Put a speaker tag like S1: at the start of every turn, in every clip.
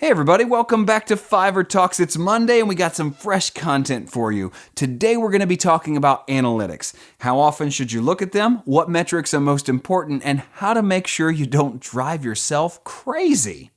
S1: Hey everybody, welcome back to Fiverr Talks. It's Monday and we got some fresh content for you. Today we're going to be talking about analytics. How often should you look at them? What metrics are most important? And how to make sure you don't drive yourself crazy.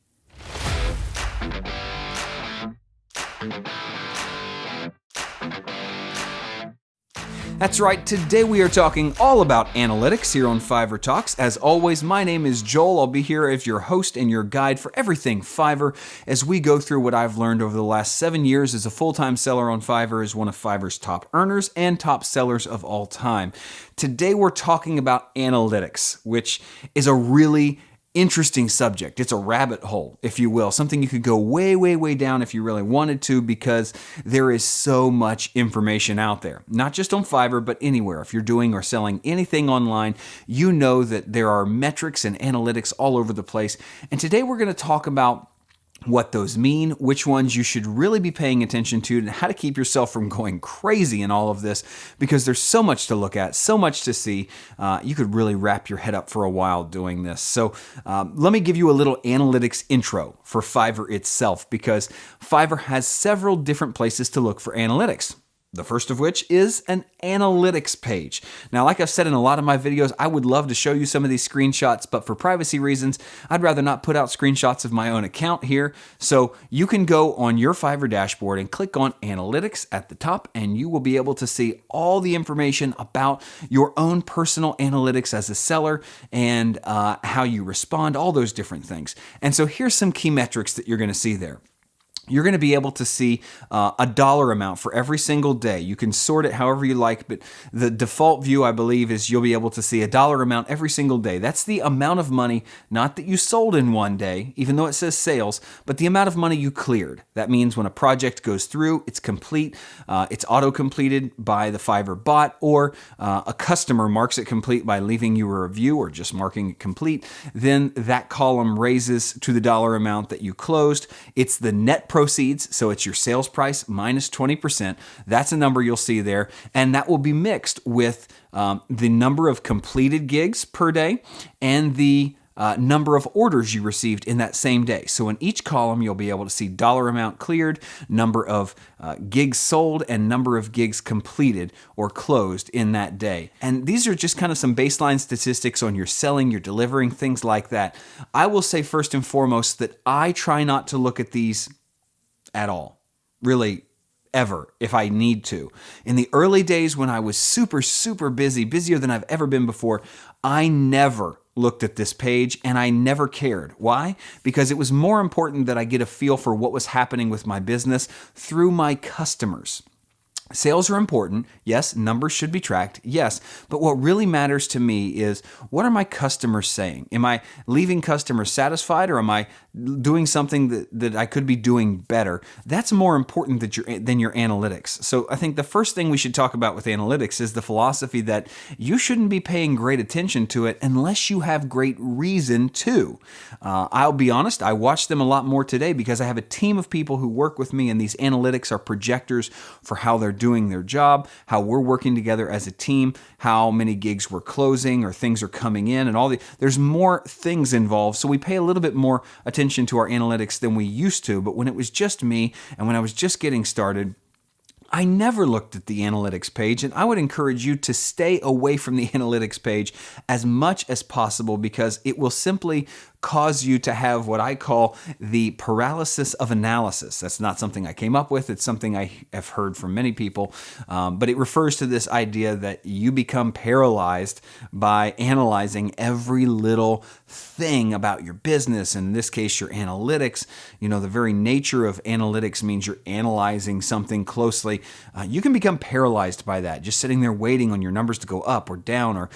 S1: That's right, today we are talking all about analytics here on Fiverr Talks. As always, my name is Joel. I'll be here as your host and your guide for everything Fiverr as we go through what I've learned over the last 7 years as a full-time seller on Fiverr, as one of Fiverr's top earners and top sellers of all time. Today we're talking about analytics, which is a really interesting subject. It's a rabbit hole, if you will, something you could go way, way, way down if you really wanted to, because there is so much information out there, not just on Fiverr, but anywhere. If you're doing or selling anything online, you know that there are metrics and analytics all over the place. And today we're going to talk about what those mean, which ones you should really be paying attention to, and how to keep yourself from going crazy in all of this, because there's so much to look at, so much to see. You could really wrap your head up for a while doing this. So let me give you a little analytics intro for Fiverr itself, because Fiverr has several different places to look for analytics. The first of which is an analytics page. Now, like I've said in a lot of my videos, I would love to show you some of these screenshots, but for privacy reasons, I'd rather not put out screenshots of my own account here. So you can go on your Fiverr dashboard and click on analytics at the top, and you will be able to see all the information about your own personal analytics as a seller and how you respond, all those different things. And so here's some key metrics that you're going to see there. You're going to be able to see a dollar amount for every single day. You can sort it however you like, but the default view, I believe, is you'll be able to see a dollar amount every single day. That's the amount of money, not that you sold in one day, even though it says sales, but the amount of money you cleared. That means when a project goes through, it's complete, it's auto-completed by the Fiverr bot, or a customer marks it complete by leaving you a review or just marking it complete. Then that column raises to the dollar amount that you closed. It's the net proceeds, so it's your sales price minus 20%. That's a number you'll see there, and that will be mixed with the number of completed gigs per day and the number of orders you received in that same day. So in each column, you'll be able to see dollar amount cleared, number of gigs sold, and number of gigs completed or closed in that day. And these are just kind of some baseline statistics on your selling, your delivering, things like that. I will say first and foremost that I try not to look at these at all, really, ever, if I need to. In the early days when I was super, super busy, busier than I've ever been before, I never looked at this page and I never cared. Why? Because it was more important that I get a feel for what was happening with my business through my customers. Sales are important. Yes, numbers should be tracked. Yes, but what really matters to me is, what are my customers saying? Am I leaving customers satisfied, or am I doing something that I could be doing better? That's more important than your analytics. So I think the first thing we should talk about with analytics is the philosophy that you shouldn't be paying great attention to it unless you have great reason to. I'll be honest, I watch them a lot more today because I have a team of people who work with me, and these analytics are projectors for how they're doing their job, how we're working together as a team, how many gigs we're closing or things are coming in, and there's more things involved. So we pay a little bit more attention to our analytics than we used to. But when it was just me and when I was just getting started, I never looked at the analytics page, and I would encourage you to stay away from the analytics page as much as possible, because it will simply cause you to have what I call the paralysis of analysis. That's not something I came up with. It's something I have heard from many people, but it refers to this idea that you become paralyzed by analyzing every little thing about your business. In this case, your analytics. You know, the very nature of analytics means you're analyzing something closely. You can become paralyzed by that, just sitting there waiting on your numbers to go up or down, or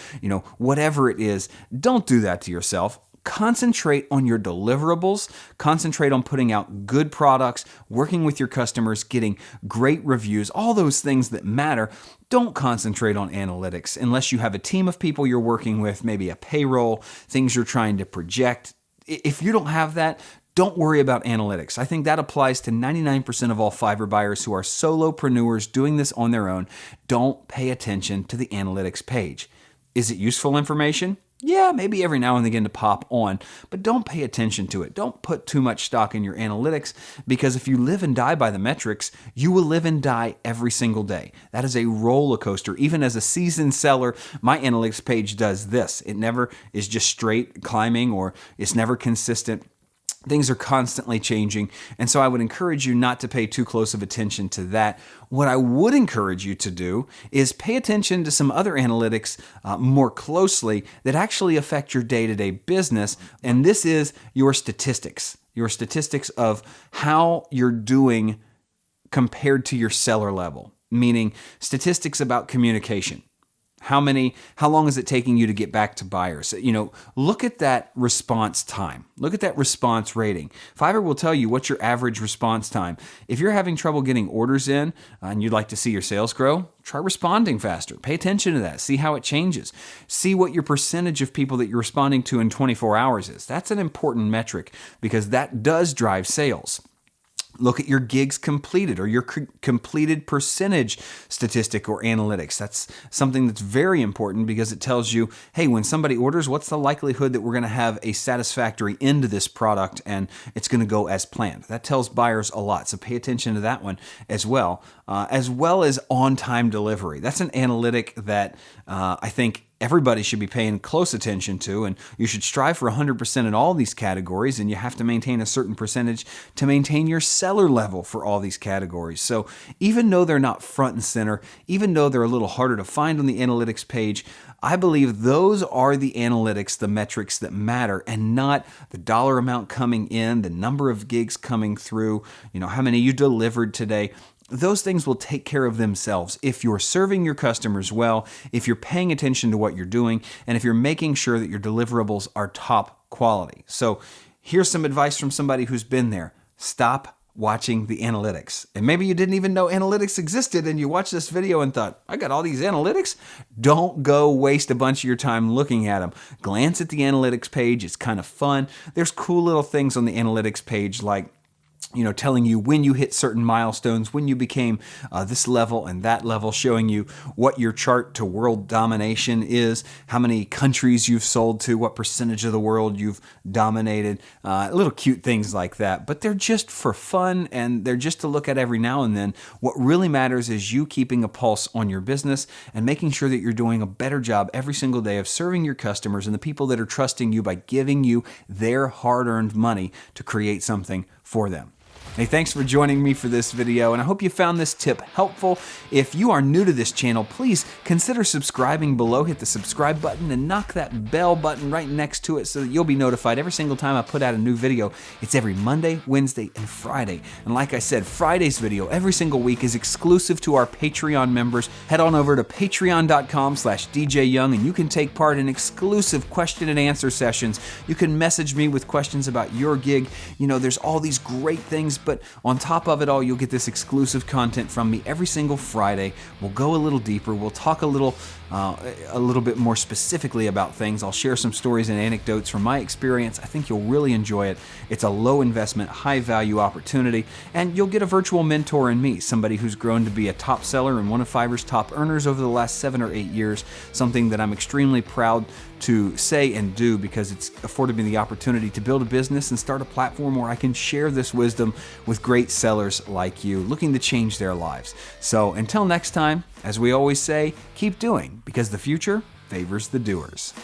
S1: whatever it is. Don't do that to yourself. Concentrate on your deliverables, concentrate on putting out good products, working with your customers, getting great reviews, all those things that matter. Don't concentrate on analytics unless you have a team of people you're working with, maybe a payroll, things you're trying to project. If you don't have that, don't worry about analytics. I think that applies to 99% of all Fiverr buyers who are solopreneurs doing this on their own. Don't pay attention to the analytics page. Is it useful information? Yeah, maybe every now and again to pop on, but don't pay attention to it. Don't put too much stock in your analytics, because if you live and die by the metrics, you will live and die every single day. That is a roller coaster. Even as a seasoned seller, my analytics page does this. It never is just straight climbing, or it's never consistent. Things are constantly changing, and so I would encourage you not to pay too close of attention to that. What I would encourage you to do is pay attention to some other analytics more closely that actually affect your day-to-day business, and this is your statistics of how you're doing compared to your seller level, meaning statistics about communication. How long is it taking you to get back to buyers? Look at that response time. Look at that response rating. Fiverr will tell you what's your average response time. If you're having trouble getting orders in and you'd like to see your sales grow, try responding faster. Pay attention to that. See how it changes. See what your percentage of people that you're responding to in 24 hours is. That's an important metric, because that does drive sales. Look at your gigs completed, or your completed percentage statistic or analytics. That's something that's very important, because it tells you, hey, when somebody orders, what's the likelihood that we're going to have a satisfactory end to this product and it's going to go as planned. That tells buyers a lot. So pay attention to that one as well as on-time delivery. That's an analytic that I think everybody should be paying close attention to, and you should strive for 100% in all these categories, and you have to maintain a certain percentage to maintain your seller level for all these categories. So even though they're not front and center, even though they're a little harder to find on the analytics page, I believe those are the analytics, the metrics that matter, and not the dollar amount coming in, the number of gigs coming through, how many you delivered today. Those things will take care of themselves if you're serving your customers well, if you're paying attention to what you're doing, and if you're making sure that your deliverables are top quality. So here's some advice from somebody who's been there. Stop watching the analytics. And maybe you didn't even know analytics existed, and you watched this video and thought, I got all these analytics? Don't go waste a bunch of your time looking at them. Glance at the analytics page. It's kind of fun. There's cool little things on the analytics page, like telling you when you hit certain milestones, when you became this level and that level, showing you what your chart to world domination is, how many countries you've sold to, what percentage of the world you've dominated, little cute things like that. But they're just for fun, and they're just to look at every now and then. What really matters is you keeping a pulse on your business and making sure that you're doing a better job every single day of serving your customers and the people that are trusting you by giving you their hard-earned money to create something for them. Hey, thanks for joining me for this video, and I hope you found this tip helpful. If you are new to this channel, please consider subscribing below. Hit the subscribe button and knock that bell button right next to it so that you'll be notified every single time I put out a new video. It's every Monday, Wednesday, and Friday. And like I said, Friday's video every single week is exclusive to our Patreon members. Head on over to patreon.com/DJYoung, and you can take part in exclusive question and answer sessions. You can message me with questions about your gig. There's all these great things, but on top of it all, you'll get this exclusive content from me every single Friday. We'll go a little deeper. We'll talk a little bit more specifically about things. I'll share some stories and anecdotes from my experience. I think you'll really enjoy it. It's a low investment, high value opportunity, and you'll get a virtual mentor in me, somebody who's grown to be a top seller and one of Fiverr's top earners over the last 7 or 8 years, something that I'm extremely proud to say and do, because it's afforded me the opportunity to build a business and start a platform where I can share this wisdom with great sellers like you, looking to change their lives. So until next time, as we always say, keep doing, because the future favors the doers.